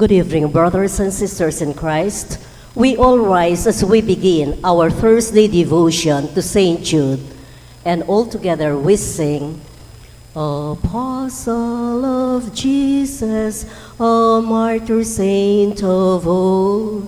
Good evening, brothers and sisters in Christ. We all rise as we begin our Thursday devotion to Saint Jude, and all together we sing, Apostle of Jesus, a martyr saint of old,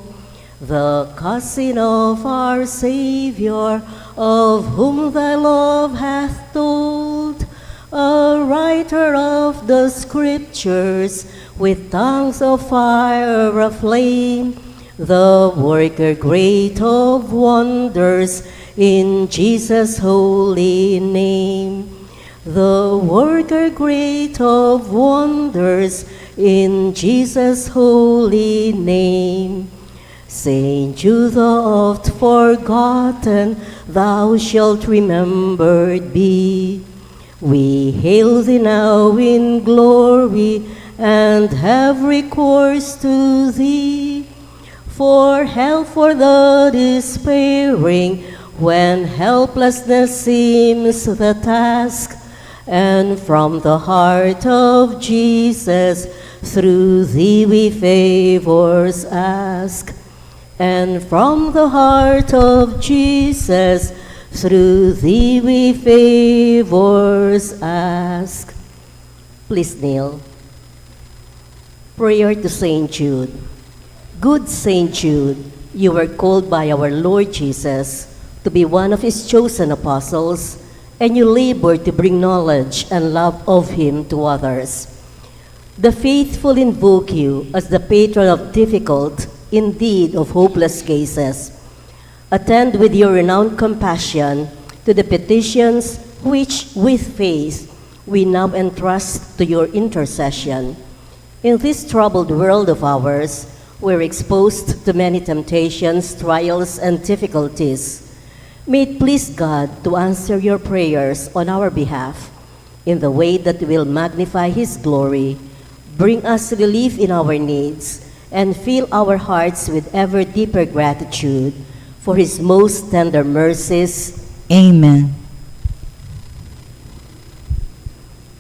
the cousin of our Savior, of whom thy love hath told, a writer of the Scriptures, with tongues of fire aflame, the worker great of wonders in Jesus' holy name. The worker great of wonders in Jesus' holy name. Saint Jude, oft forgotten, thou shalt remembered be. We hail thee now in glory, and have recourse to thee, for help for the despairing, when helplessness seems the task, and from the heart of Jesus, through thee we favors ask. And from the heart of Jesus, through thee we favors ask. Please kneel. Prayer to Saint Jude. Good Saint Jude, you were called by our Lord Jesus to be one of his chosen apostles, and you labored to bring knowledge and love of him to others. The faithful invoke you as the patron of difficult, indeed of hopeless cases. Attend with your renowned compassion to the petitions which, with faith, we now entrust to your intercession. In this troubled world of ours, we're exposed to many temptations, trials, and difficulties. May it please God to answer your prayers on our behalf in the way that will magnify his glory, bring us relief in our needs, and fill our hearts with ever deeper gratitude for his most tender mercies. Amen.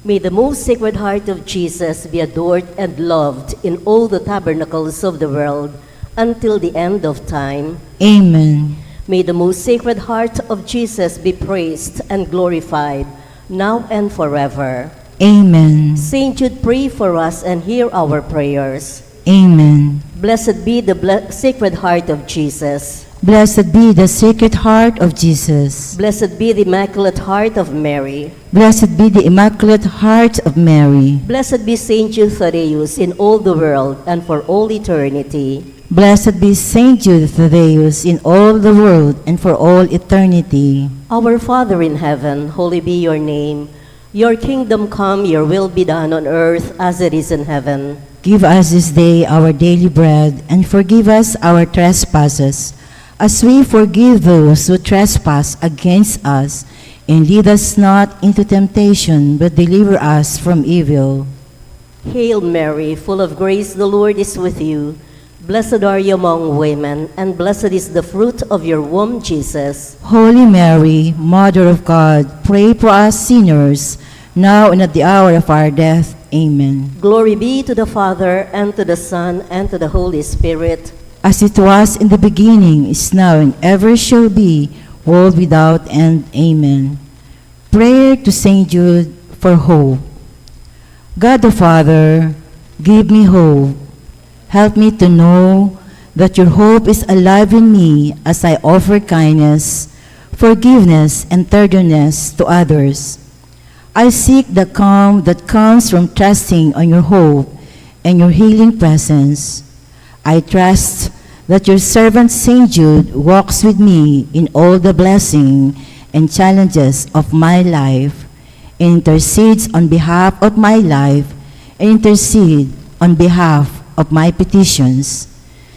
May the most Sacred Heart of Jesus be adored and loved in all the tabernacles of the world until the end of time. Amen. May the most Sacred Heart of Jesus be praised and glorified now and forever. Amen. Saint Jude, pray for us and hear our prayers. Amen. Blessed be the Sacred Heart of Jesus. Blessed be the Sacred Heart of Jesus. Blessed be the Immaculate Heart of Mary. Blessed be the Immaculate Heart of Mary. Blessed be Saint Jude Thaddeus in all the world and for all eternity. Blessed be Saint Jude Thaddeus in all the world and for all eternity. Our Father in heaven, holy be your name. Your kingdom come, your will be done on earth as it is in heaven. Give us this day our daily bread, and forgive us our trespasses, as we forgive those who trespass against us. And lead us not into temptation, but deliver us from evil. Hail Mary, full of grace, the Lord is with you. Blessed are you among women, and blessed is the fruit of your womb, Jesus. Holy Mary, Mother of God, pray for us sinners, now and at the hour of our death. Amen. Glory be to the Father, and to the Son, and to the Holy Spirit. As it was in the beginning, is now, and ever shall be, world without end. Amen. Prayer to Saint Jude for hope. God the Father, give me hope. Help me to know that your hope is alive in me as I offer kindness, forgiveness, and tenderness to others. I seek the calm that comes from trusting on your hope and your healing presence. I trust that your servant Saint Jude walks with me in all the blessing and challenges of my life, and intercedes on behalf of my life, and intercede on behalf of my petitions.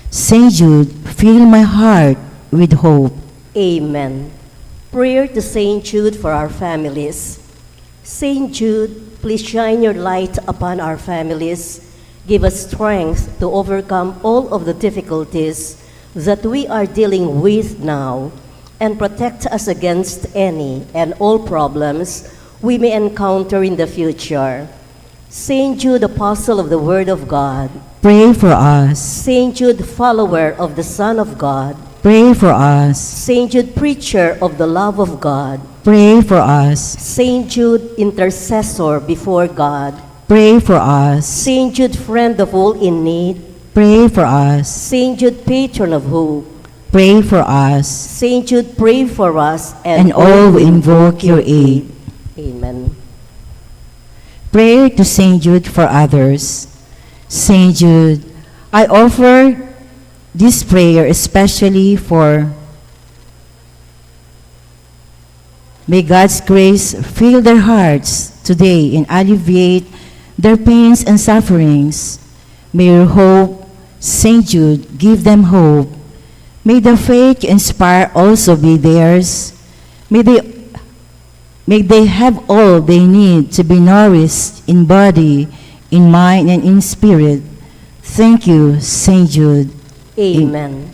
Saint Jude, fill my heart with hope. Amen. Prayer to Saint Jude for our families. Saint Jude, please shine your light upon our families. Give us strength to overcome all of the difficulties that we are dealing with now, and protect us against any and all problems we may encounter in the future. Saint Jude, Apostle of the Word of God, Pray for us. Saint Jude, follower of the Son of God. Pray for us. Saint Jude, preacher of the love of God. Pray for us. Saint Jude, intercessor before God. Pray for us. Saint Jude, friend of all in need. Pray for us. Saint Jude, patron of hope. Pray for us. Saint Jude, pray for us And all who invoke your aid. Amen. Prayer to Saint Jude for others. Saint Jude, I offer this prayer especially for may God's grace fill their hearts today and alleviate their pains and sufferings. May your hope, Saint Jude, give them hope. May the faith you inspire also be theirs. May they have all they need to be nourished in body, in mind, and in spirit. Thank you, Saint Jude. Amen.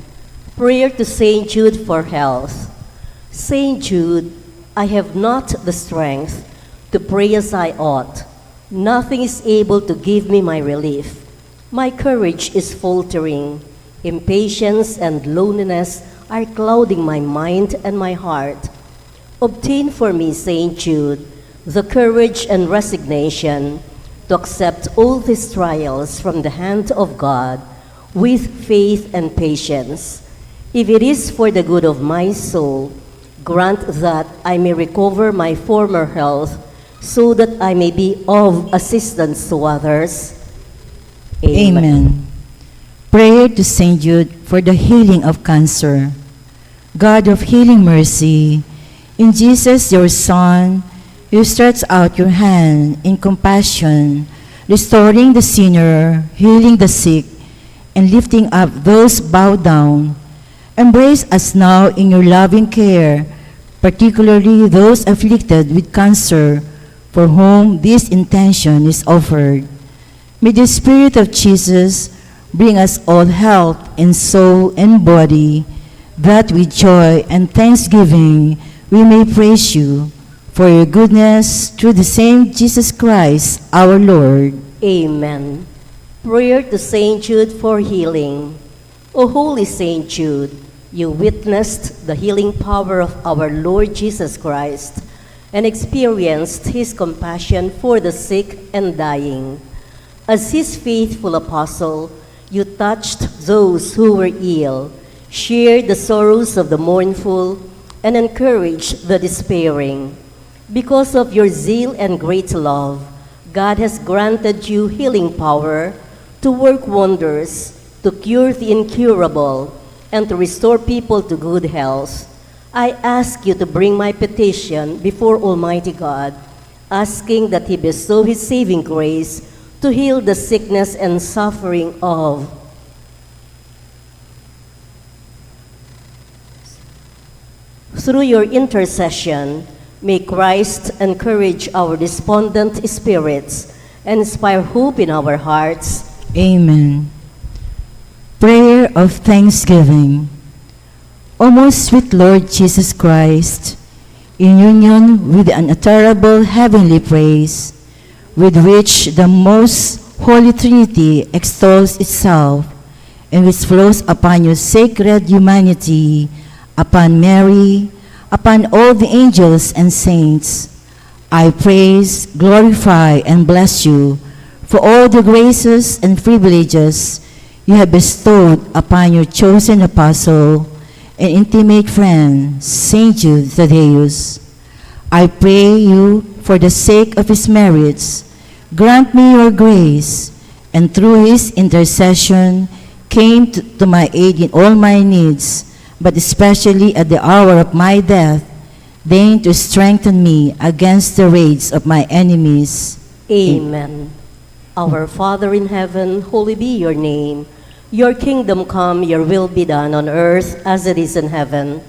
Prayer to Saint Jude for health. Saint Jude, I have not the strength to pray as I ought. Nothing is able to give me my relief. My courage is faltering. Impatience and loneliness are clouding my mind and my heart. Obtain for me, Saint Jude, the courage and resignation to accept all these trials from the hand of God with faith and patience. If it is for the good of my soul, grant that I may recover my former health so that I may be of assistance to others. Amen. Prayer to Saint Jude for the healing of cancer. God of healing mercy, in Jesus your Son, you stretch out your hand in compassion, restoring the sinner, healing the sick, and lifting up those bowed down. Embrace us now in your loving care, particularly those afflicted with cancer, for whom this intention is offered. May the Spirit of Jesus bring us all health in soul and body, that with joy and thanksgiving we may praise you for your goodness through the same Jesus Christ, our Lord. Amen. Prayer to Saint Jude for healing. O holy Saint Jude, you witnessed the healing power of our Lord Jesus Christ and experienced his compassion for the sick and dying. As his faithful apostle, you touched those who were ill, shared the sorrows of the mournful, and encouraged the despairing. Because of your zeal and great love, God has granted you healing power to work wonders, to cure the incurable, and to restore people to good health. I ask you to bring my petition before Almighty God, asking that he bestow his saving grace to heal the sickness and suffering of through your intercession. May Christ encourage our despondent spirits and inspire hope in our hearts. Amen. Prayer of thanksgiving. O most sweet Lord Jesus Christ, in union with the unutterable heavenly praise, with which the most Holy Trinity extols itself, and which flows upon your sacred humanity, upon Mary, upon all the angels and saints, I praise, glorify, and bless you for all the graces and privileges you have bestowed upon your chosen apostle and intimate friend, Saint Jude Thaddeus. I pray you, for the sake of his merits, grant me your grace, and through his intercession came to my aid in all my needs, but especially at the hour of my death, deign to strengthen me against the raids of my enemies. Amen. Our Father in heaven, holy be your name. Your kingdom come, your will be done on earth as it is in heaven.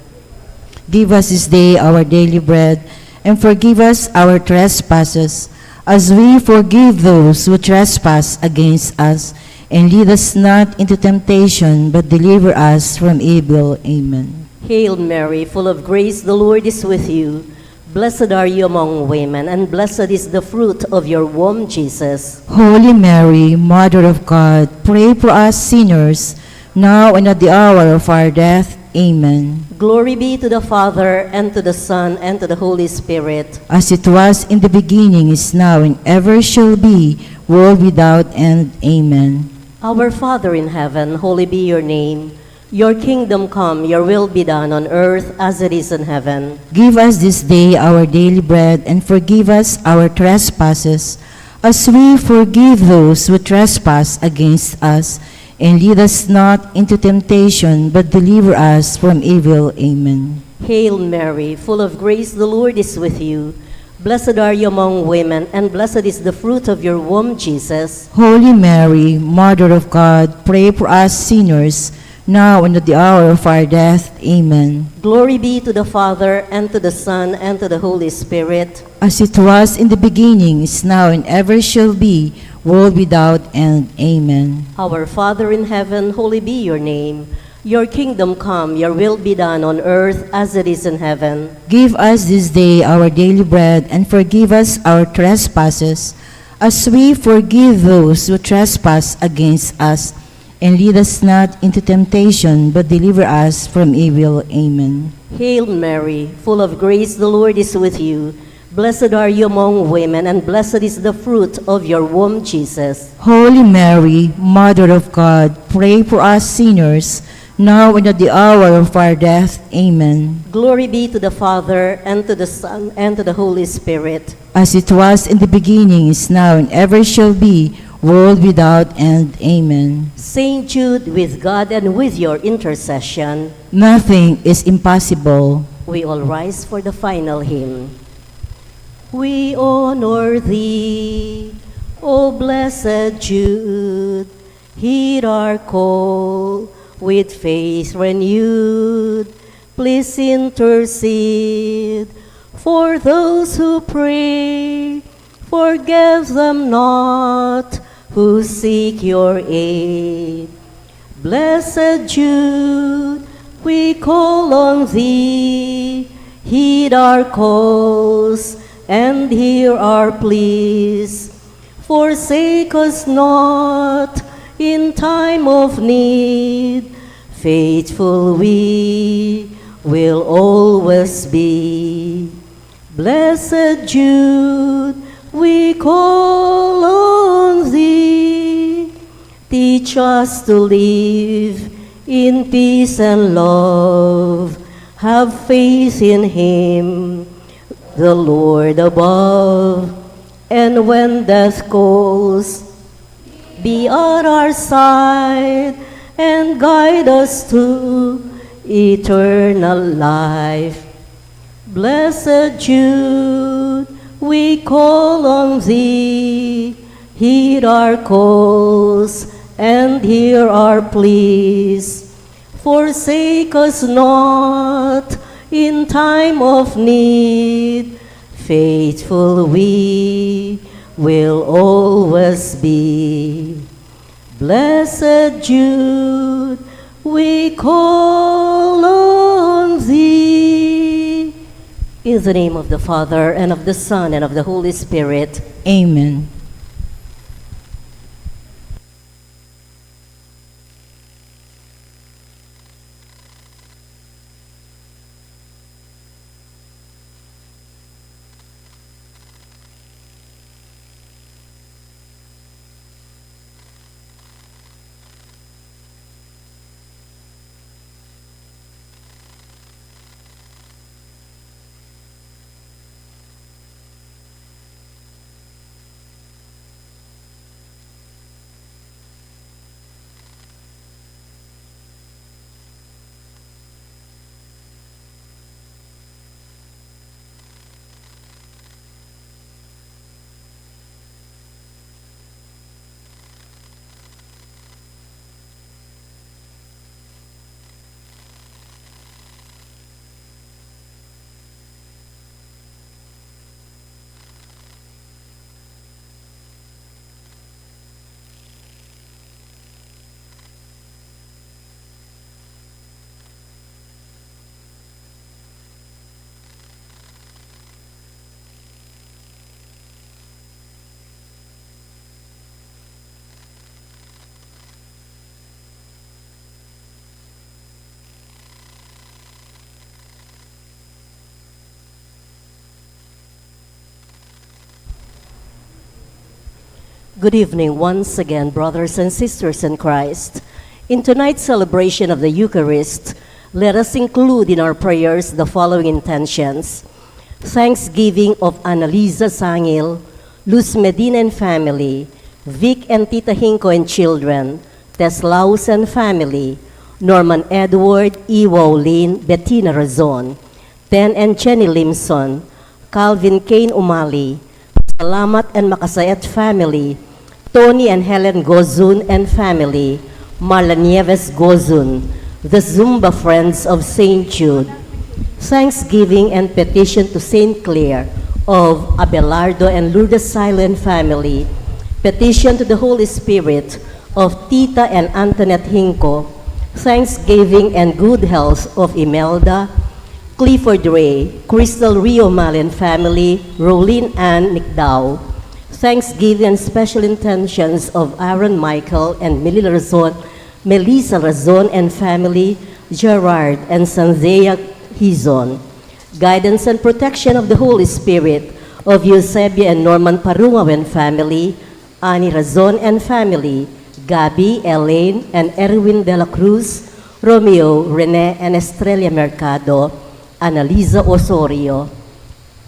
Give us this day our daily bread, and forgive us our trespasses, as we forgive those who trespass against us. And lead us not into temptation, but deliver us from evil. Amen. Hail Mary, full of grace, the Lord is with you. Blessed are you among women, and blessed is the fruit of your womb, Jesus. Holy Mary, Mother of God, pray for us sinners, now and at the hour of our death. Amen. Glory be to the Father, and to the Son, and to the Holy Spirit. As it was in the beginning, is now, and ever shall be, world without end. Amen. Our Father in heaven, holy be your name. Your kingdom come, your will be done on earth as it is in heaven. Give us this day our daily bread, and forgive us our trespasses, as we forgive those who trespass against us. And lead us not into temptation, but deliver us from evil. Amen. Hail Mary, full of grace, the Lord is with you. Blessed are you among women, and blessed is the fruit of your womb, Jesus. Holy Mary, Mother of God, pray for us sinners, now and at the hour of our death. Amen. Glory be to the Father, and to the Son, and to the Holy Spirit. As it was in the beginning, is now, and ever shall be, world without end. Amen. Our Father in heaven, holy be your name. Your kingdom come, your will be done on earth as it is in heaven. Give us this day our daily bread, and forgive us our trespasses, as we forgive those who trespass against us. And lead us not into temptation, but deliver us from evil. Amen. Hail Mary, full of grace, the Lord is with you. Blessed are you among women, and blessed is the fruit of your womb, Jesus. Holy Mary, Mother of God, pray for us sinners, now and at the hour of our death. Amen. Glory be to the Father, and to the Son, and to the Holy Spirit. As it was in the beginning, is now, and ever shall be, world without end. Amen. Saint Jude, with God and with your intercession, Nothing is impossible. we all rise for the final hymn. We honor thee, O blessed Jude. Hear our call with faith renewed. Please intercede for those who pray. Forgive them not who seek your aid. Blessed Jude, we call on thee. Heed our calls and hear our pleas. Forsake us not in time of need. Faithful we will always be. Blessed Jude, we call on thee. Teach us to live in peace and love. Have faith in him, the Lord above. And when death calls, be at our side and guide us to eternal life. Blessed Jude, we call on thee. Heed our calls and hear our pleas. Forsake us not in time of need. Faithful we will always be. Blessed Jude, we call on thee. In the name of the Father, and of the Son, and of the Holy Spirit. Amen. Good evening once again, brothers and sisters in Christ. In tonight's celebration of the Eucharist, let us include in our prayers the following intentions. Thanksgiving of Annalisa Sangil, Luz Medina and family, Vic and Tita Hinko and children, Teslaus and family, Norman Edward, Iwo Lin, Bettina Razon, Ten and Jenny Limson, Calvin Kane Umali, Salamat and Makasayat family, Tony and Helen Gozun and family, Marla Nieves Gozun, the Zumba Friends of St. Jude. Thanksgiving and petition to St. Clare of Abelardo and Lourdes Silent family. Petition to the Holy Spirit of Tita and Antoinette Hinko. Thanksgiving and good health of Imelda, Clifford Ray, Crystal Rio Malen family, Rolene Ann Nicdao. Thanksgiving and special intentions of Aaron Michael and Melissa Razon and family, Gerard and Sanzea Hizon. Guidance and protection of the Holy Spirit of Eusebia and Norman Parungawen family, Ani Razon and family, Gabi, Elaine, and Erwin de la Cruz, Romeo, Rene, and Estrella Mercado, Annalisa Osorio.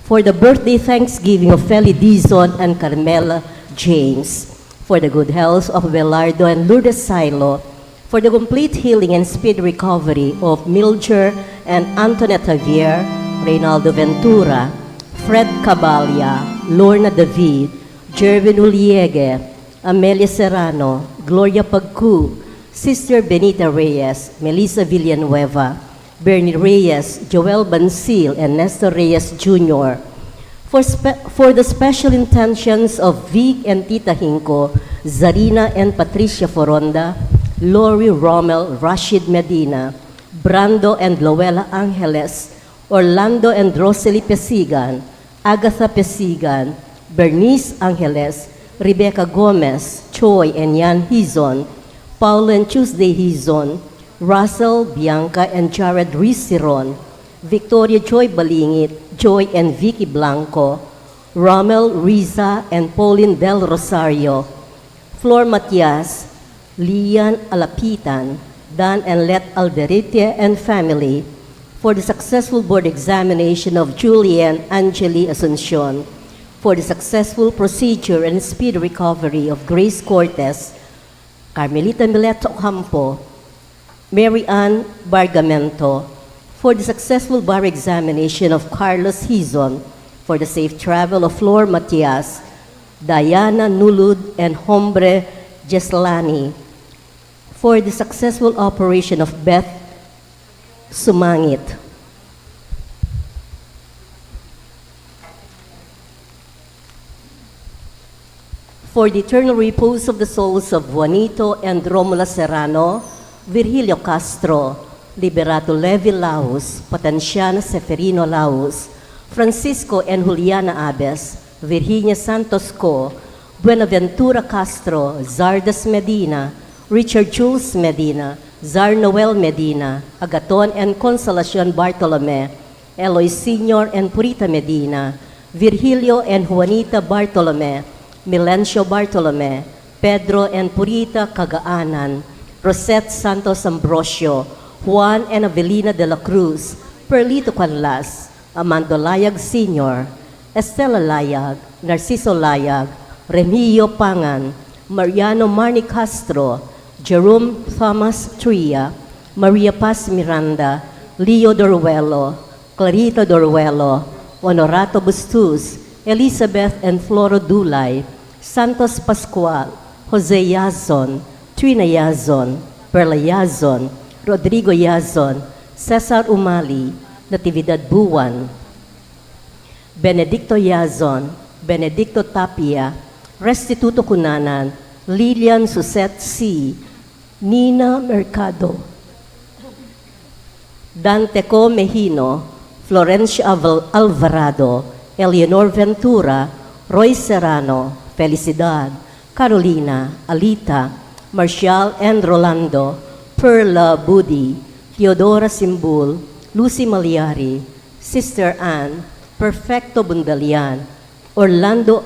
For the birthday thanksgiving of Feli Dizon and Carmela James. For the good health of Belardo and Lourdes Silo. For the complete healing and speed recovery of Milger and Antoinette Javier, Reynaldo Ventura, Fred Cabalia, Lorna David, Jervin Uliegue, Amelia Serrano, Gloria Pagcu, Sister Benita Reyes, Melissa Villanueva, Bernie Reyes, Joel Bansil, and Nestor Reyes Jr. For the special intentions of Vic and Tita Hinko, Zarina and Patricia Foronda, Lori Rommel, Rashid Medina, Brando and Loela Angeles, Orlando and Rosalie Pesigan, Agatha Pesigan, Bernice Angeles, Rebecca Gomez, Choi and Yan Hizon, Paul and Tuesday Hizon, Russell, Bianca, and Jared Risiron, Victoria Joy Balingit, Joy and Vicky Blanco, Rommel, Riza, and Pauline Del Rosario, Flor Matias, Lian Alapitan, Dan and Let Alderite and family, for the successful board examination of Julian Angeli Asuncion, for the successful procedure and speed recovery of Grace Cortez, Carmelita Mileto Ocampo, Mary Ann Bargamento, for the successful bar examination of Carlos Hizon, for the safe travel of Flor Matias, Diana Nulud and Hombre Jeslani, for the successful operation of Beth Sumangit. For the eternal repose of the souls of Juanito and Romula Serrano, Virgilio Castro, Liberato Levi Laus, Potenciana Seferino Laus, Francisco and Juliana Abes, Virginia Santos Co, Buenaventura Castro, Zardas Medina, Richard Jules Medina, Zar Noel Medina, Agaton and Consolacion Bartolome, Eloy Sr. and Purita Medina, Virgilio and Juanita Bartolome, Milencio Bartolome, Pedro and Purita Cagaanan, Rosette Santos Ambrosio, Juan and Avelina de la Cruz, Perlito Canlas, Amando Layag Sr., Estela Layag, Narciso Layag, Remigio Pangan, Mariano Marni Castro, Jerome Thomas Tria, Maria Paz Miranda, Leo Doruelo, Clarita Doruelo, Honorato Bustus, Elizabeth and Floro Dulay, Santos Pascual, Jose Yazon, Trina Yazon, Perla Yazon, Rodrigo Yazon, Cesar Umali, Natividad Buwan, Benedicto Yazon, Benedicto Tapia, Restituto Cunanan, Lilian Suset C, Nina Mercado, Dante Co Mejino, Florencia Alvarado, Eleanor Ventura, Roy Serrano, Felicidad, Carolina, Alita, Marcial and Rolando, Perla Budi, Theodora Simbul, Lucy Maliari, Sister Ann, Perfecto Bundalian, Orlando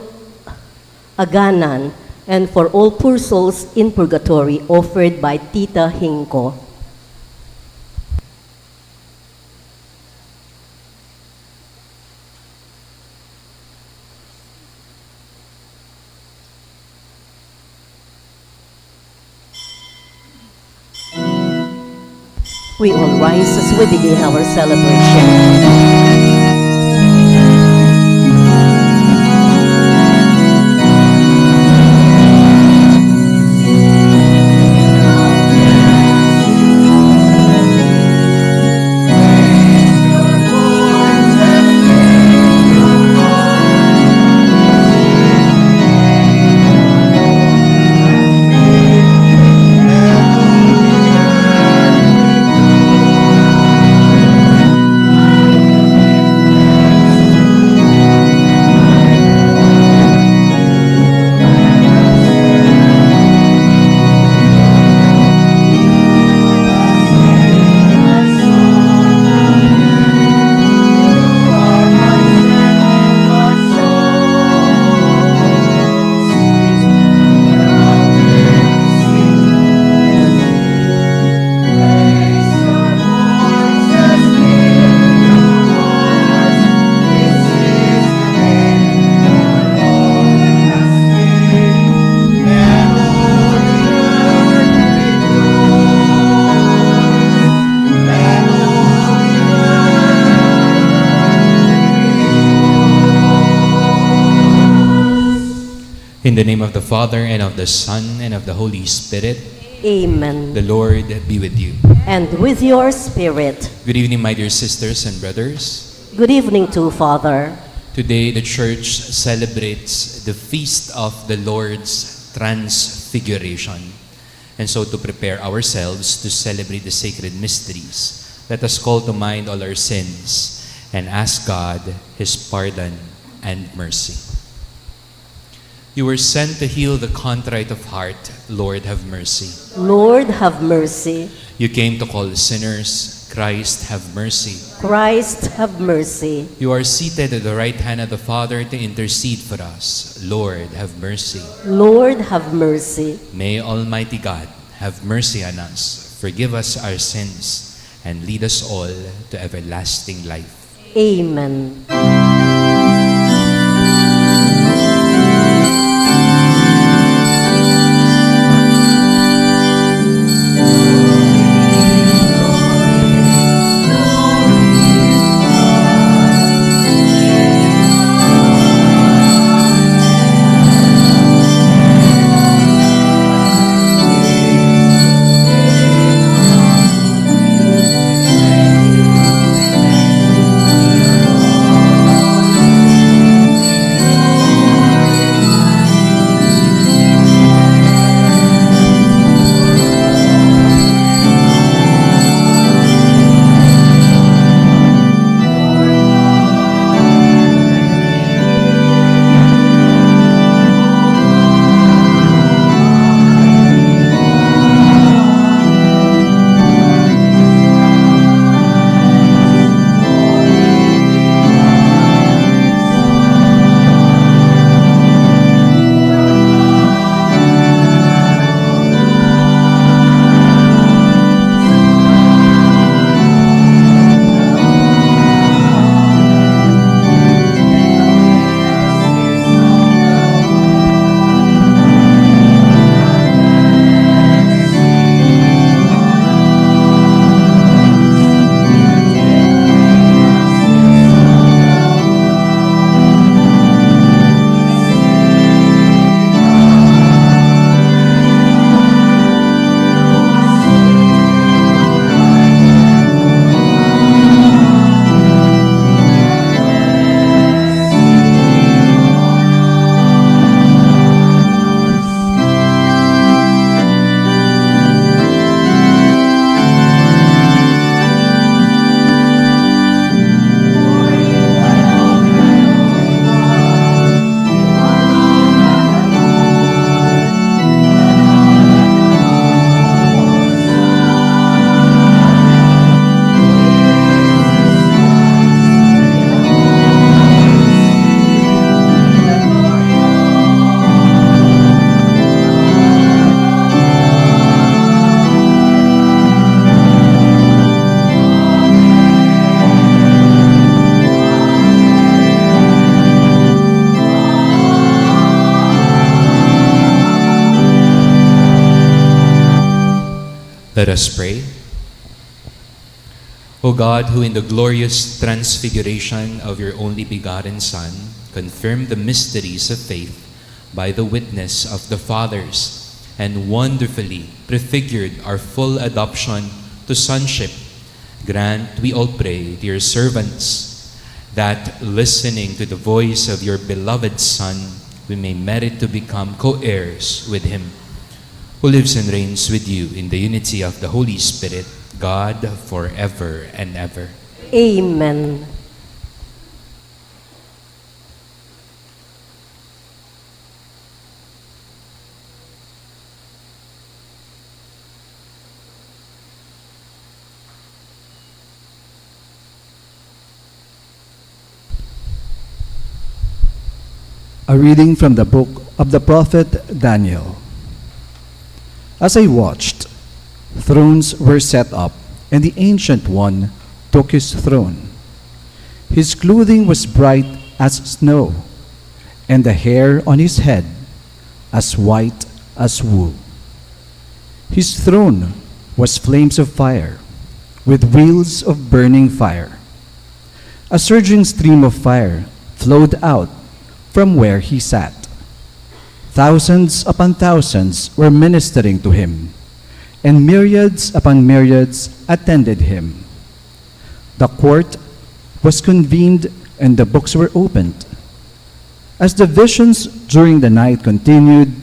Aganan, and for all poor souls in purgatory, offered by Tita Hinko. We all rise as we begin our celebration. In the name of the Father, and of the Son, and of the Holy Spirit. Amen. The Lord be with you. And with your spirit. Good evening, my dear sisters and brothers. Good evening too, Father. Today, the Church celebrates the feast of the Lord's Transfiguration. And so, to prepare ourselves to celebrate the sacred mysteries, let us call to mind all our sins and ask God His pardon and mercy. You were sent to heal the contrite of heart. Lord, have mercy. Lord, have mercy. You came to call sinners. Christ, have mercy. Christ, have mercy. You are seated at the right hand of the Father to intercede for us. Lord, have mercy. Lord, have mercy. May Almighty God have mercy on us, forgive us our sins, and lead us all to everlasting life. Amen. Let us pray. O God, who in the glorious transfiguration of your only begotten Son confirmed the mysteries of faith by the witness of the fathers and wonderfully prefigured our full adoption to sonship, grant, we all pray, dear servants, that listening to the voice of your beloved Son, we may merit to become co-heirs with him, who lives and reigns with you in the unity of the Holy Spirit, God, forever and ever. Amen. A reading from the book of the prophet Daniel. As I watched, thrones were set up, and the Ancient One took his throne. His clothing was bright as snow, and the hair on his head as white as wool. His throne was flames of fire, with wheels of burning fire. A surging stream of fire flowed out from where he sat. Thousands upon thousands were ministering to him, and myriads upon myriads attended him. The court was convened and the books were opened. As the visions during the night continued,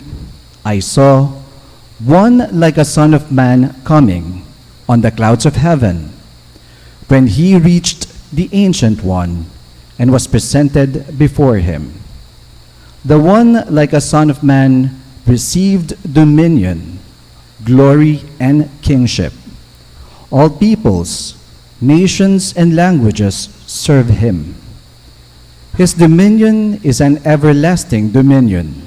I saw one like a son of man coming on the clouds of heaven. When he reached the Ancient One and was presented before him, the one like a son of man received dominion, glory, and kingship. All peoples, nations, and languages serve him. His dominion is an everlasting dominion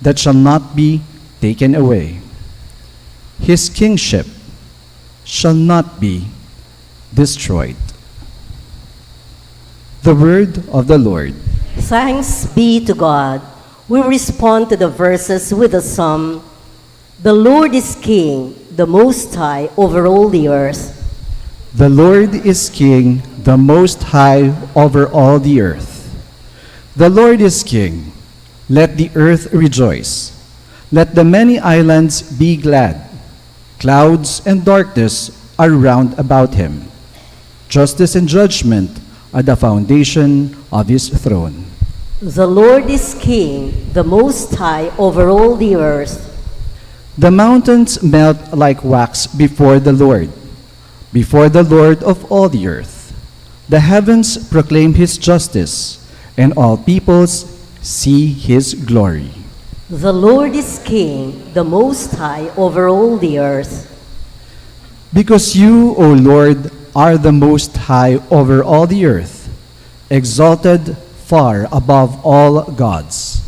that shall not be taken away. His kingship shall not be destroyed. The word of the Lord. Thanks be to God. We respond to the verses with a psalm. The Lord is King, the Most High, over all the earth. The Lord is King, the Most High, over all the earth. The Lord is King. Let the earth rejoice. Let the many islands be glad. Clouds and darkness are round about him. Justice and judgment are the foundation of his throne. The Lord is King, the Most High, over all the earth. The mountains melt like wax before the Lord of all the earth. The heavens proclaim his justice, and all peoples see his glory. The Lord is King, the Most High, over all the earth. Because you, O Lord, are the Most High over all the earth, exalted far above all gods.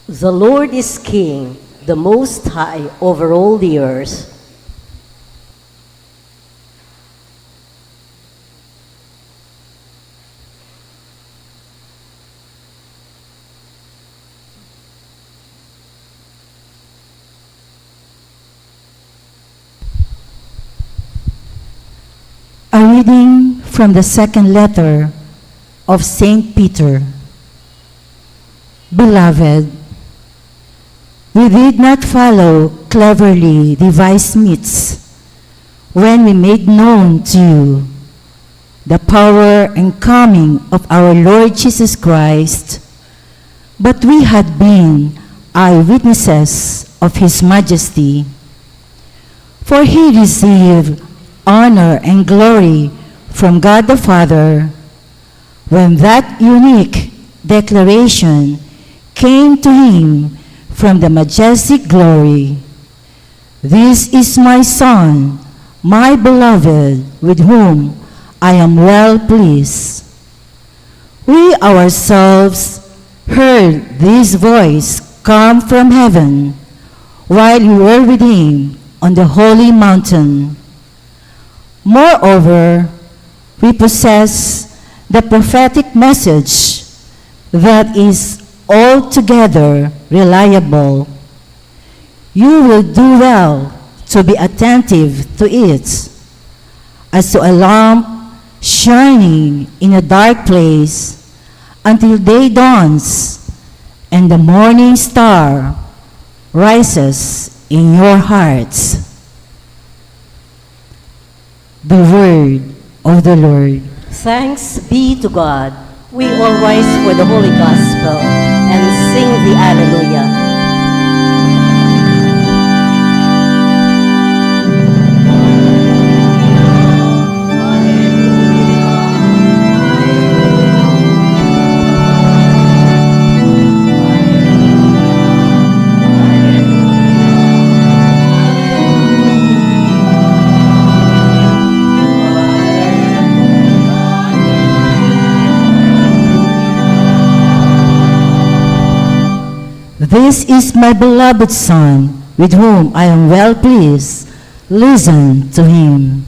The Lord is King, the Most High, over all the earth. A reading from the second letter of St. Peter. Beloved, we did not follow cleverly devised myths when we made known to you the power and coming of our Lord Jesus Christ, but we had been eyewitnesses of his majesty. For he received honor and glory from God the Father when that unique declaration came to him from the majestic glory. This is my Son, my beloved, with whom I am well pleased. We ourselves heard this voice come from heaven while we were with him on the holy mountain. Moreover, we possess the prophetic message that is altogether reliable. You will do well to be attentive to it, as to a lamp shining in a dark place until day dawns and the morning star rises in your hearts. The word of the Lord. Thanks be to God. We all rise for the Holy Gospel and sing the Alleluia. This is my beloved Son, with whom I am well pleased. Listen to him.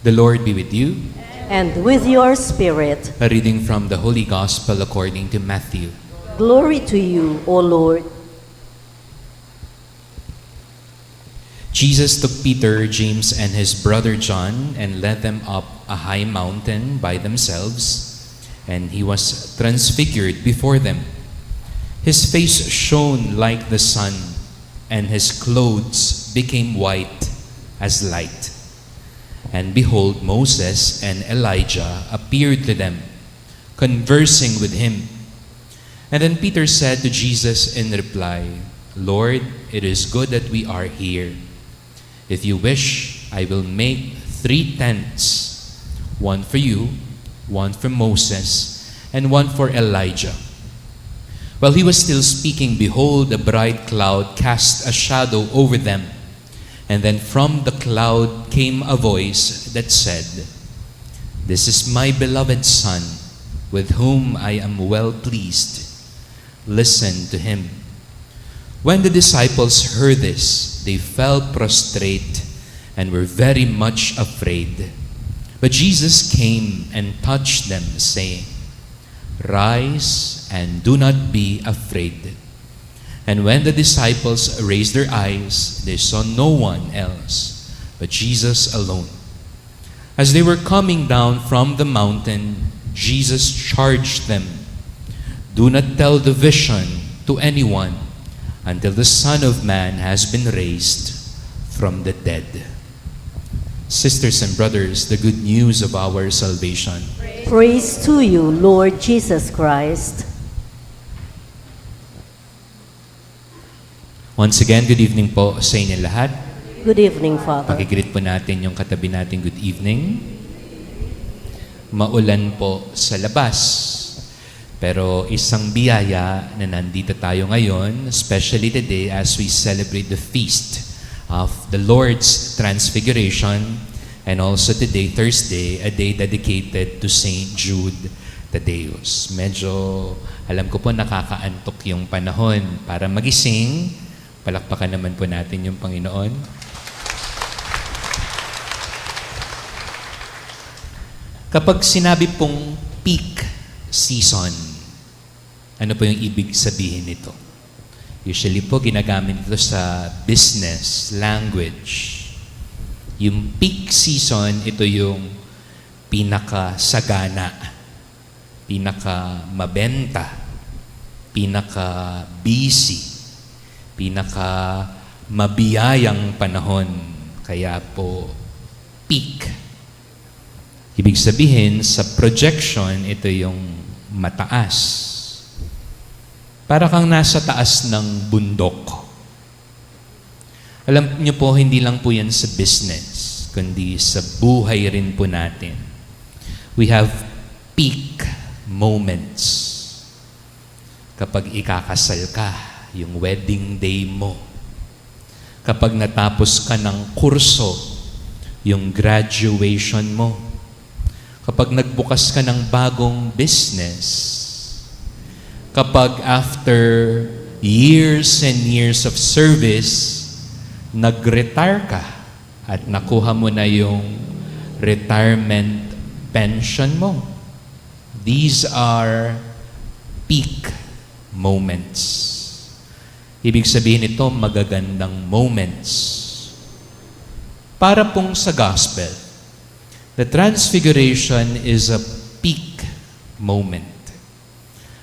The Lord be with you. And with your spirit. A reading from the Holy Gospel according to Matthew. Glory to you, O Lord. Jesus took Peter, James, and his brother John and led them up a high mountain by themselves, and he was transfigured before them. His face shone like the sun, and his clothes became white as light. And behold, Moses and Elijah appeared to them, conversing with him. And then Peter said to Jesus in reply, Lord, it is good that we are here. If you wish, I will make 3 tents, one for you, one for Moses, and one for Elijah. While he was still speaking, behold, a bright cloud cast a shadow over them. And then from the cloud came a voice that said, This is my beloved Son, with whom I am well pleased. Listen to him. When the disciples heard this, they fell prostrate and were very much afraid. But Jesus came and touched them, saying, Rise and do not be afraid. And when the disciples raised their eyes, they saw no one else but Jesus alone. As they were coming down from the mountain, Jesus charged them, Do not tell the vision to anyone until the Son of Man has been raised from the dead. Sisters and brothers, the good news of our salvation. Praise to you, Lord Jesus Christ. Once again, good evening po sa inyo lahat. Good evening, Father. Pakigreet po natin yung katabi natin, good evening. Maulan po sa labas, pero isang biyaya na nandito tayo ngayon, especially today as we celebrate the feast of the Lord's Transfiguration, and also today, Thursday, a day dedicated to Saint Jude Thaddeus. Medyo, alam ko po, nakakaantok yung panahon para magising. Palakpakan naman po natin yung Panginoon. Kapag sinabi pong peak season, ano po yung ibig sabihin nito? Usually po ginagamit ito sa business language. Yung peak season, ito yung pinaka-sagana, pinaka-mabenta, pinaka-busy, pinaka-mabiyayang panahon. Kaya po, peak. Ibig sabihin, sa projection, ito yung mataas. Para kang nasa taas ng bundok. Alam niyo po, hindi lang po yan sa business, kundi sa buhay rin po natin. We have peak moments. Kapag ikakasal ka, yung wedding day mo. Kapag natapos ka ng kurso, yung graduation mo. Kapag nagbukas ka ng bagong business. Kapag after years and years of service, nag-retire ka at nakuha mo na yung retirement pension mo. These are peak moments. Ibig sabihin ito, magagandang moments. Para pong sa gospel, the Transfiguration is a peak moment.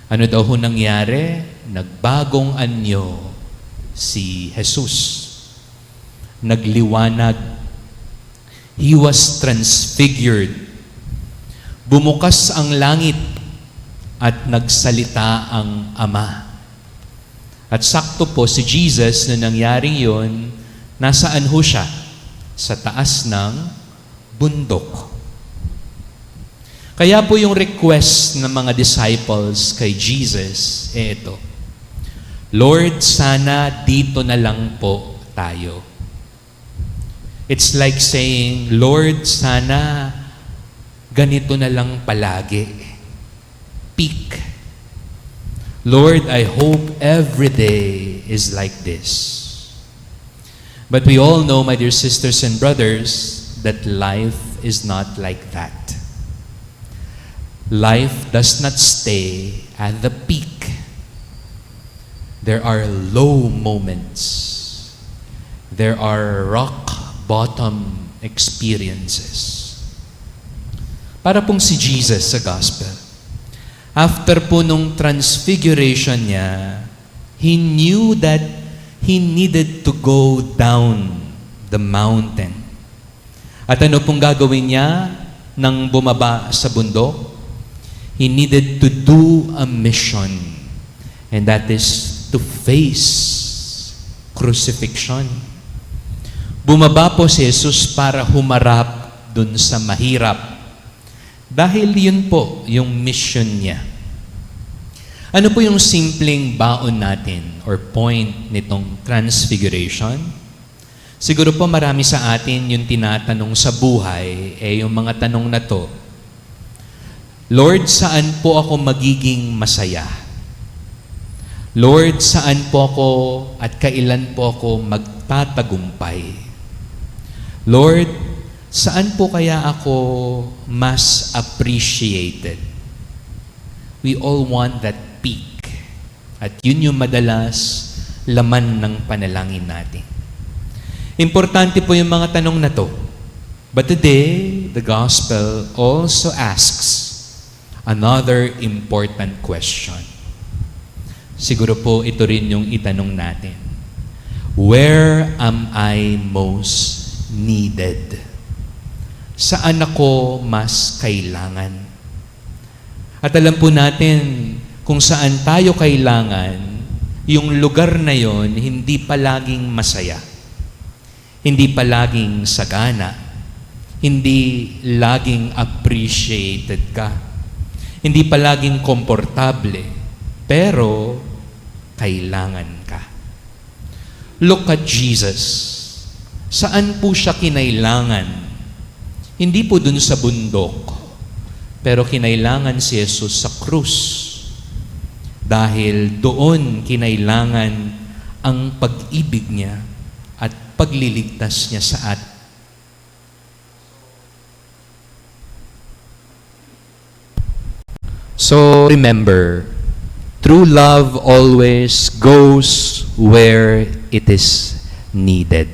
Ano daw ho nangyari? Nagbagong anyo si Jesus. Nagliwanag. He was transfigured. Bumukas ang langit at nagsalita ang Ama. At sakto po si Jesus na nangyaring yun, nasaan ho siya? Sa taas ng bundok. Kaya po yung request ng mga disciples kay Jesus, ito. Lord, sana dito na lang po tayo. It's like saying, Lord, sana ganito na lang palagi. Peak. Lord, I hope every day is like this. But we all know, my dear sisters and brothers, that life is not like that. Life does not stay at the peak. There are low moments. There are rock bottom experiences. Para pong si Jesus sa gospel. After po nung transfiguration niya, He knew that He needed to go down the mountain. At ano pong gagawin niya nang bumaba sa bundok? He needed to do a mission. And that is to face crucifixion. Bumaba po si Jesus para humarap dun sa mahirap. Dahil yun po yung mission niya. Ano po yung simpleng baon natin or point nitong transfiguration? Siguro po marami sa atin yung tinatanong sa buhay, yung mga tanong na to. Lord, saan po ako magiging masaya? Lord, saan po ako at kailan po ako magtatagumpay? Lord, saan po kaya ako mas appreciated? We all want that peak. At yun yung madalas laman ng panalangin natin. Importante po yung mga tanong na to. But today, the gospel also asks another important question. Siguro po ito rin yung itanong natin. Where am I most needed? Saan ako mas kailangan? At alam po natin kung saan tayo kailangan, yung lugar na yon hindi palaging masaya. Hindi palaging sagana. Hindi laging appreciated ka. Hindi palaging komportable. Pero kailangan ka. Look at Jesus. Saan po siya kinailangan? Hindi po dun sa bundok. Pero kinailangan si Jesus sa krus. Dahil doon kinailangan ang pag-ibig niya at pagliligtas niya sa atin. So remember, true love always goes where it is needed.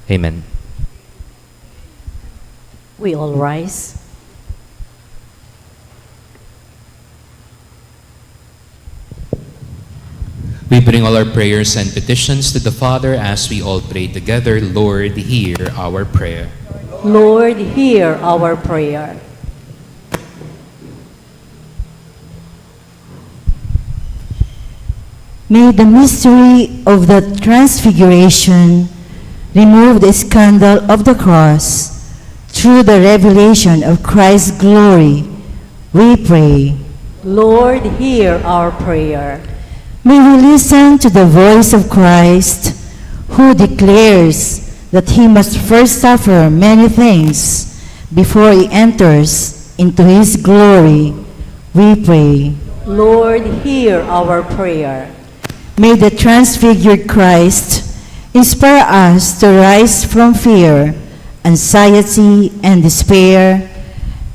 Amen. We all rise. We bring all our prayers and petitions to the Father as we all pray together. Lord, hear our prayer. Lord, hear our prayer. May the mystery of the Transfiguration remove the scandal of the cross through the revelation of Christ's glory, we pray. Lord, hear our prayer. May we listen to the voice of Christ, who declares that he must first suffer many things before he enters into his glory, we pray. Lord, hear our prayer. May the transfigured Christ inspire us to rise from fear, anxiety, and despair,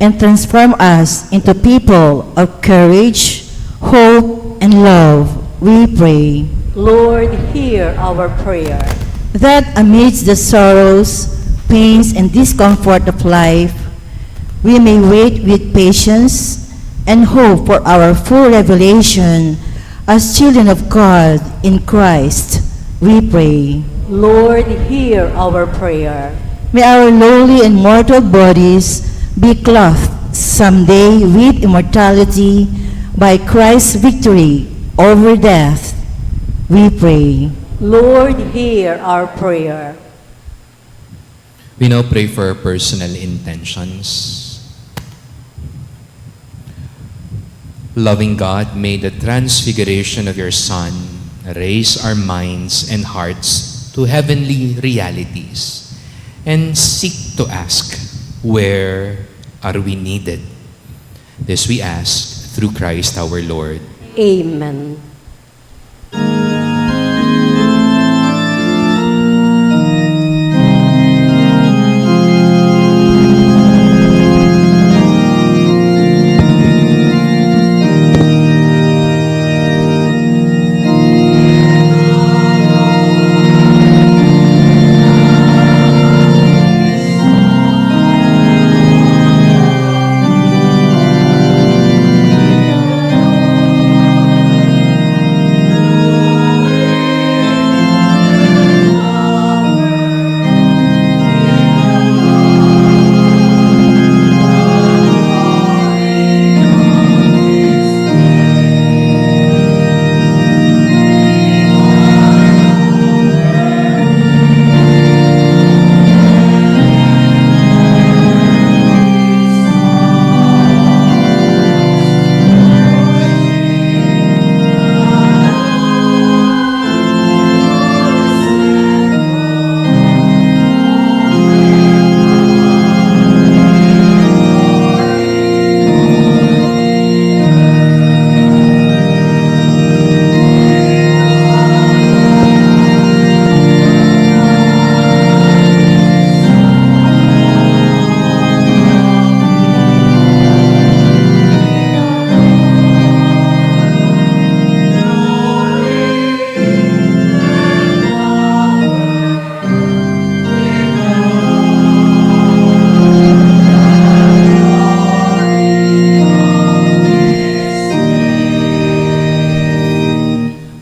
and transform us into people of courage, hope, and love, we pray. Lord, hear our prayer. That amidst the sorrows, pains, and discomfort of life, we may wait with patience and hope for our full revelation as children of God in Christ, we pray. Lord, hear our prayer. May our lowly and mortal bodies be clothed someday with immortality by Christ's victory over death, we pray. Lord, hear our prayer. We now pray for our personal intentions. Loving God, may the transfiguration of your Son raise our minds and hearts to heavenly realities and seek to ask, where are we needed? This we ask through Christ our Lord. Amen.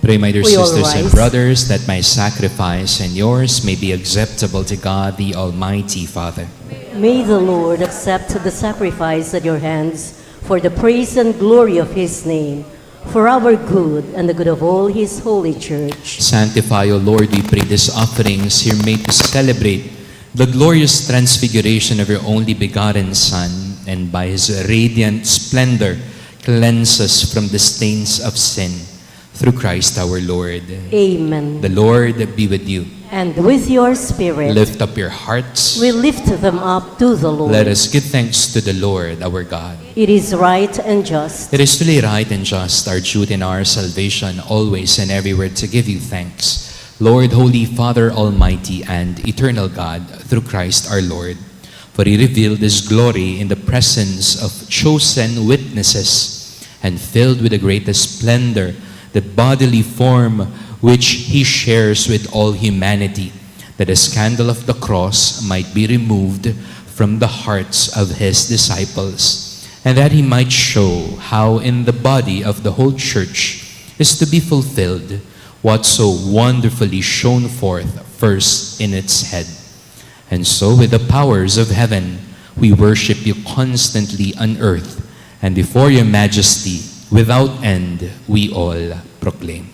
Pray, my dear We all sisters and rise. brothers, that my sacrifice and yours may be acceptable to God, the Almighty Father. May the Lord accept the sacrifice at your hands for the praise and glory of his name, for our good and the good of all his holy church. Sanctify, O Lord, we pray, these offerings here made to celebrate the glorious transfiguration of your only begotten Son, and by his radiant splendor cleanse us from the stains of sin. Through Christ our Lord. Amen. The Lord be with you. And with your spirit, Lift up your hearts. we lift them up to the Lord. Let us give thanks to the Lord our God. It is right and just, It is truly right and just, our duty and our salvation, always and everywhere to give you thanks, Lord, Holy Father, Almighty and eternal God, through Christ our Lord. For he revealed his glory in the presence of chosen witnesses, and filled with the greatest splendor the bodily form which he shares with all humanity, that the scandal of the cross might be removed from the hearts of his disciples, and that he might show how in the body of the whole church is to be fulfilled what so wonderfully shone forth first in its head. And so with the powers of heaven, we worship you constantly on earth, and before your majesty, without end, we all proclaim.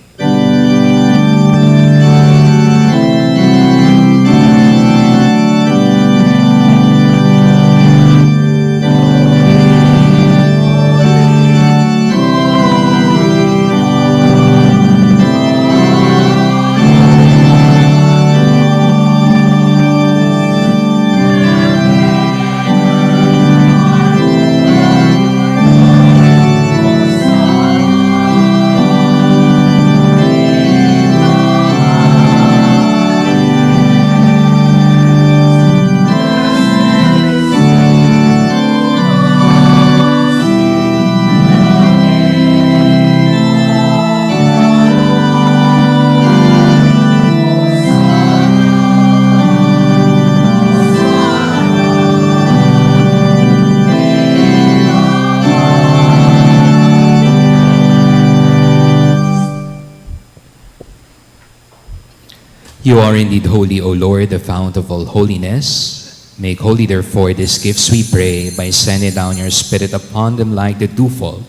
You are indeed holy, O Lord, the fount of all holiness. Make holy, therefore, these gifts, we pray, by sending down your Spirit upon them like the dewfall,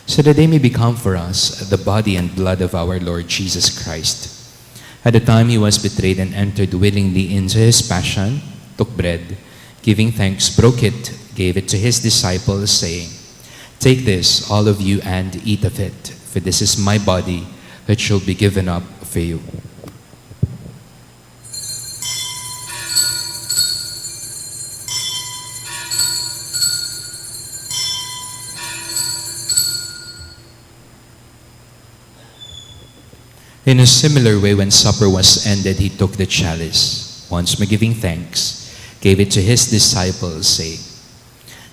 so that they may become for us the body and blood of our Lord Jesus Christ. At the time he was betrayed and entered willingly into his passion, took bread, giving thanks, broke it, gave it to his disciples, saying, "Take this, all of you, and eat of it, for this is my body, which shall be given up for you." In a similar way, when supper was ended, he took the chalice. Once more giving thanks, gave it to his disciples, saying,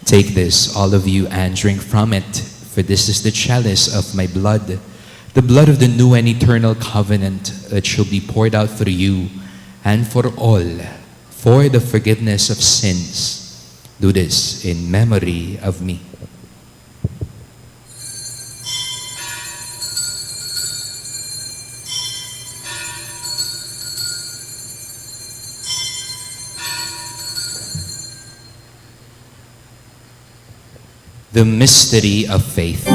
"Take this, all of you, and drink from it, for this is the chalice of my blood, the blood of the new and eternal covenant that shall be poured out for you and for all, for the forgiveness of sins. Do this in memory of me." The mystery of faith.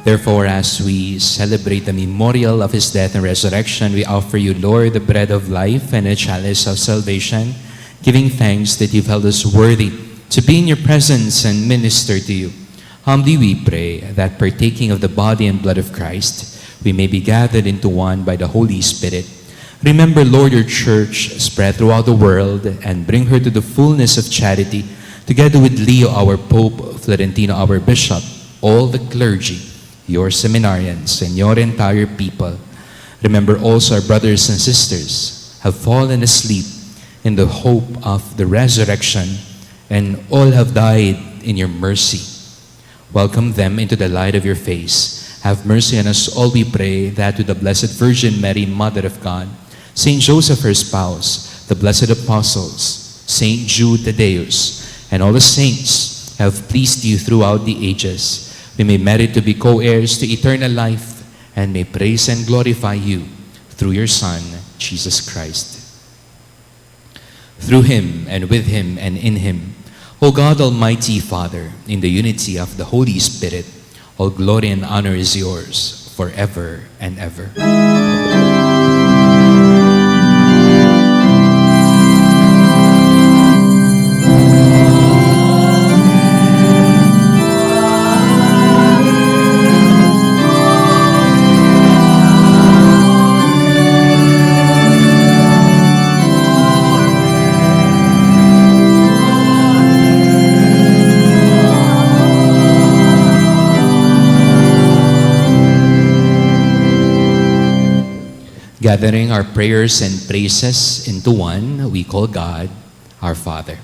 Therefore, as we celebrate the memorial of his death and resurrection, we offer you, Lord, the bread of life and the chalice of salvation, giving thanks that you've held us worthy to be in your presence and minister to you. Humbly we pray that, partaking of the body and blood of Christ, we may be gathered into one by the Holy Spirit. Remember, Lord, your church spread throughout the world and bring her to the fullness of charity, together with Leo, our Pope, Florentino, our Bishop, all the clergy, your seminarians, and your entire people. Remember also our brothers and sisters have fallen asleep in the hope of the resurrection, and all have died in your mercy. Welcome them into the light of your face. Have mercy on us all, we pray, that with the Blessed Virgin Mary, Mother of God, Saint Joseph, her spouse, the blessed apostles, Saint Jude, Thaddeus, and all the saints have pleased you throughout the ages, we may merit to be co-heirs to eternal life, and may praise and glorify you through your Son, Jesus Christ. Through him, and with him, and in him, O God, Almighty Father, in the unity of the Holy Spirit, all glory and honor is yours forever and ever. Gathering our prayers and praises into one, we call God our Father.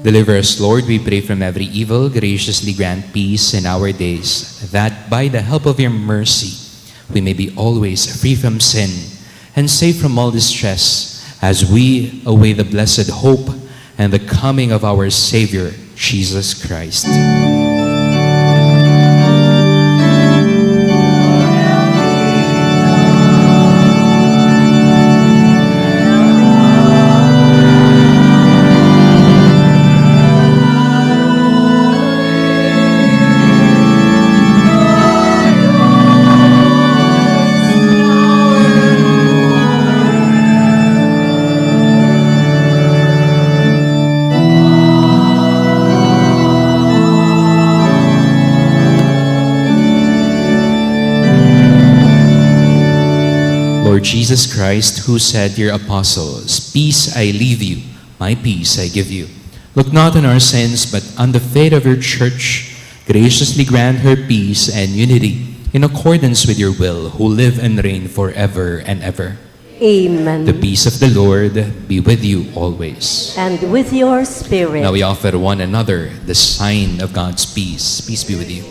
Deliver us, Lord, we pray, from every evil. Graciously grant peace in our days, that by the help of your mercy we may be always free from sin and safe from all distress, as we await the blessed hope and the coming of our Savior, Jesus Christ. Lord Jesus Christ, who said to your apostles, "Peace I leave you, my peace I give you," look not on our sins, but on the faith of your church. Graciously grant her peace and unity in accordance with your will, who live and reign forever and ever. Amen. The peace of the Lord be with you always. And with your spirit. Now we offer one another the sign of God's peace. Peace be with you.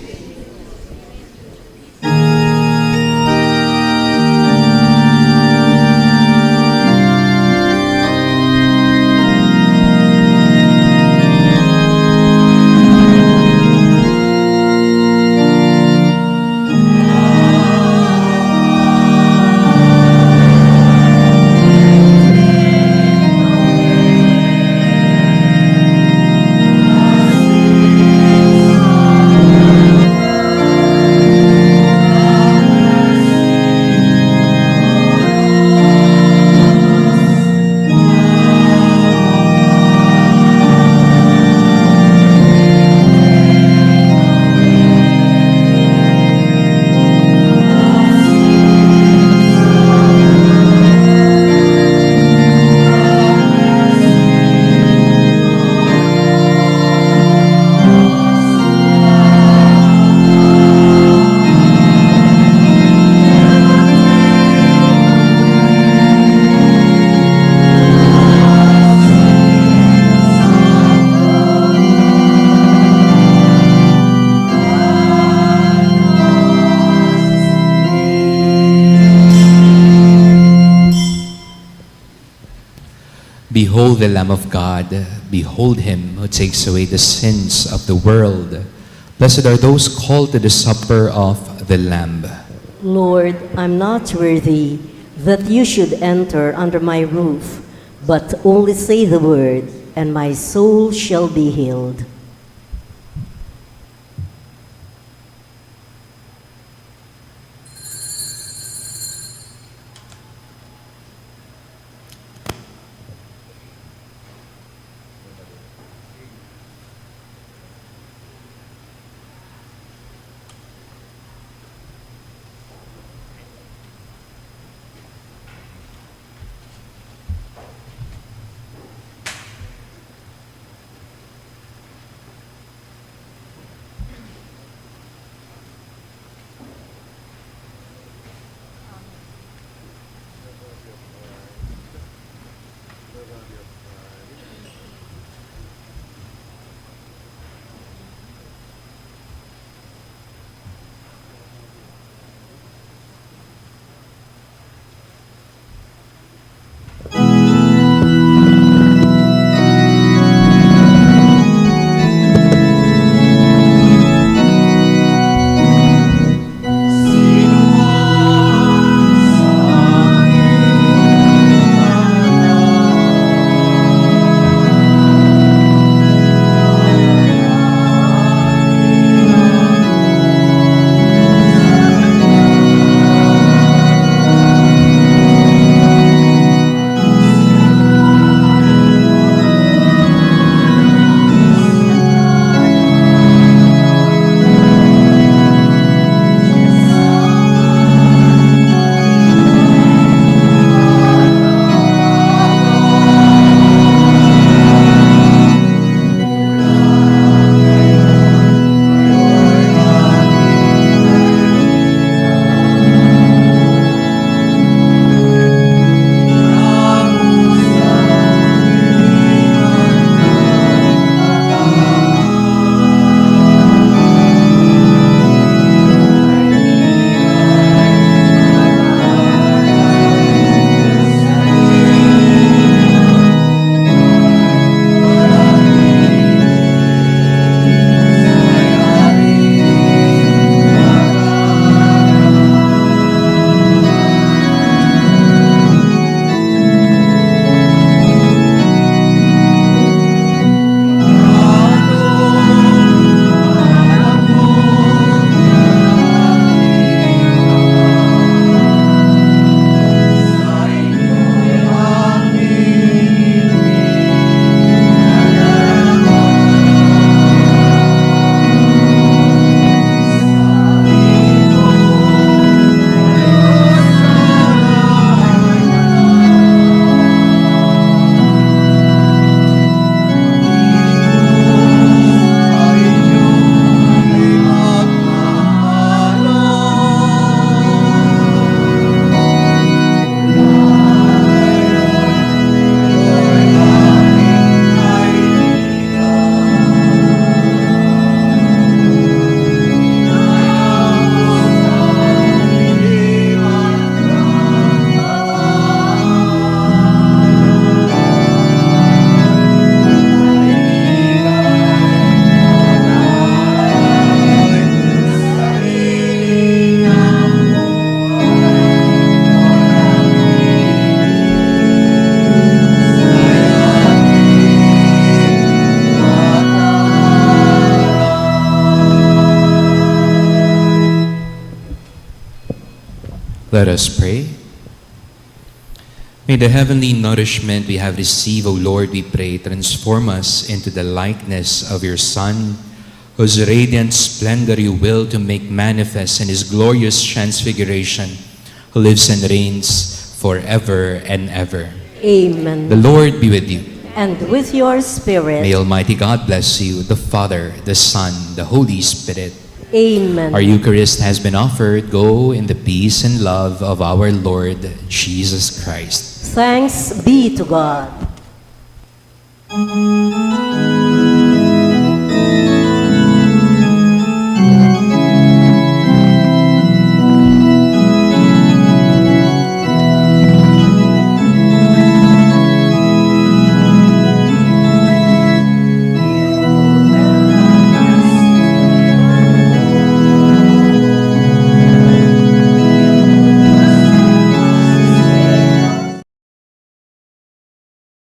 Behold the Lamb of God, behold him who takes away the sins of the world. Blessed are those called to the supper of the Lamb. Lord, I'm not worthy that you should enter under my roof, but only say the word, and my soul shall be healed. Let us pray. May the heavenly nourishment we have received, O Lord, we pray, transform us into the likeness of your Son, whose radiant splendor you will to make manifest in his glorious transfiguration, who lives and reigns forever and ever. Amen. The Lord be with you. And with your spirit. May Almighty God bless you, the Father, the Son, the Holy Spirit. Amen. Our Eucharist has been offered. Go in the peace and love of our Lord Jesus Christ. Thanks be to God.